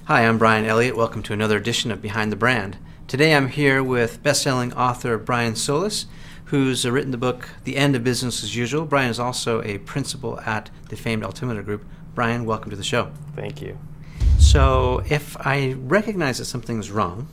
Hi, I'm Brian Elliott. Welcome to another edition of Behind the Brand. Today I'm here with best-selling author Brian Solis, who's written the book The End of Business as Usual. Brian is also a principal at the famed Altimeter Group. Brian, welcome to the show. Thank you. So if I recognize that something's wrong,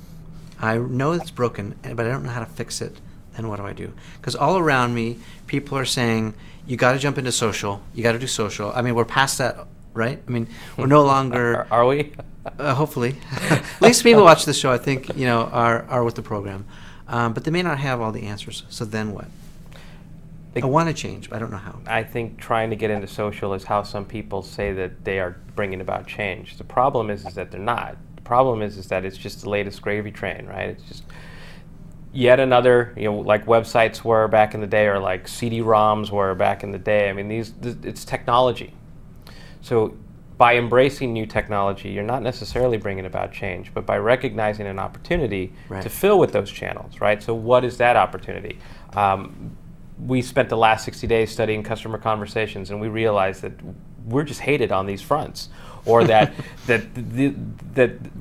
I know it's broken, but I don't know how to fix it, then what do I do? Because all around me, people are saying, you got to jump into social, you got to do social. I mean, we're past that, right? I mean, we're no longer... Are we? Hopefully. At least people who watch this show, I think, are with the program. But they may not have all the answers. So then what? I want to change, but I don't know how. I think trying to get into social is how some people say that they are bringing about change. The problem is that they're not. The problem is that it's just the latest gravy train, right? It's just yet another, like websites were back in the day, or like CD-ROMs were back in the day. I mean, it's technology. So by embracing new technology, you're not necessarily bringing about change, but by recognizing an opportunity to fill with those channels, right? So what is that opportunity? We spent the last 60 days studying customer conversations, and we realized that we're just hated on these fronts, or that the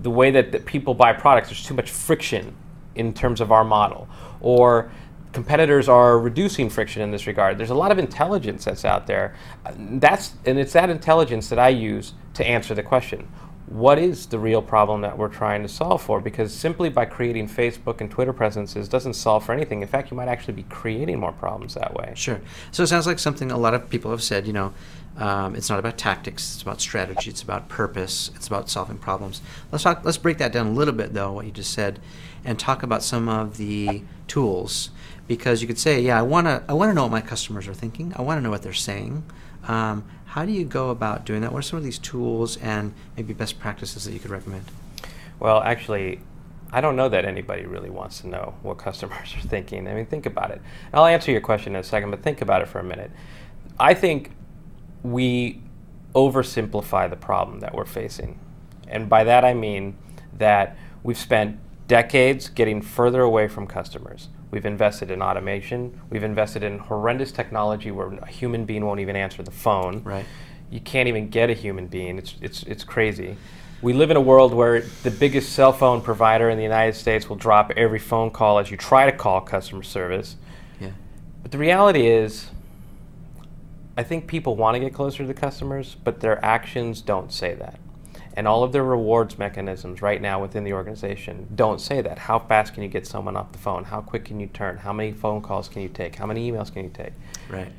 way that people buy products, there's too much friction in terms of our model, or competitors are reducing friction in this regard. There's a lot of intelligence that's out there. And it's that intelligence that I use to answer the question, what is the real problem that we're trying to solve for? Because simply by creating Facebook and Twitter presences doesn't solve for anything. In fact, you might actually be creating more problems that way. Sure. So it sounds like something a lot of people have said, it's not about tactics, it's about strategy, it's about purpose, it's about solving problems. Let's break that down a little bit, though, what you just said, and talk about some of the tools. Because you could say, yeah, I want to know what my customers are thinking. I want to know what they're saying. How do you go about doing that? What are some of these tools and maybe best practices that you could recommend? Well, actually, I don't know that anybody really wants to know what customers are thinking. I mean, think about it. I'll answer your question in a second, but think about it for a minute. I think we oversimplify the problem that we're facing. And by that I mean that we've spent decades getting further away from customers. We've invested in automation. We've invested in horrendous technology where a human being won't even answer the phone. Right. You can't even get a human being. It's crazy. We live in a world where the biggest cell phone provider in the United States will drop every phone call as you try to call customer service. Yeah. But the reality is, I think people want to get closer to the customers, but their actions don't say that. And all of their rewards mechanisms right now within the organization don't say that. How fast can you get someone off the phone? How quick can you turn? How many phone calls can you take? How many emails can you take? Right.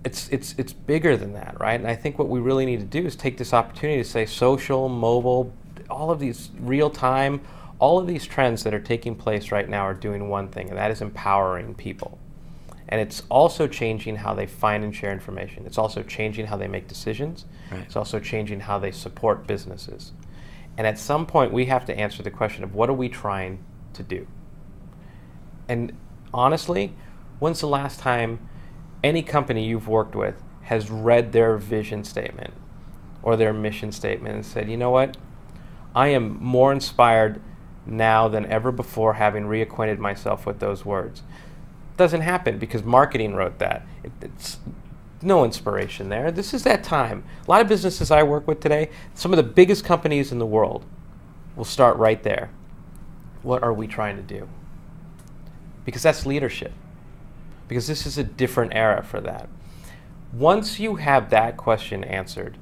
It's bigger than that, right? And I think what we really need to do is take this opportunity to say social, mobile, all of these real time, all of these trends that are taking place right now are doing one thing, and that is empowering people. And it's also changing how they find and share information. It's also changing how they make decisions. Right. It's also changing how they support businesses. And at some point, we have to answer the question of what are we trying to do? And honestly, when's the last time any company you've worked with has read their vision statement or their mission statement and said, you know what? I am more inspired now than ever before, having reacquainted myself with those words. Doesn't happen because marketing wrote that. It's no inspiration there. This is that time. A lot of businesses I work with today, some of the biggest companies in the world will start right there. What are we trying to do? Because that's leadership. Because this is a different era for that. Once you have that question answered,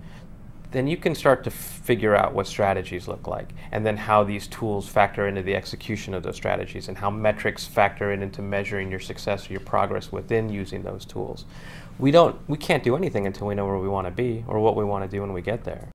then you can start to figure out what strategies look like, and then how these tools factor into the execution of those strategies, and how metrics factor into measuring your success or your progress within using those tools. We can't do anything until we know where we want to be or what we want to do when we get there.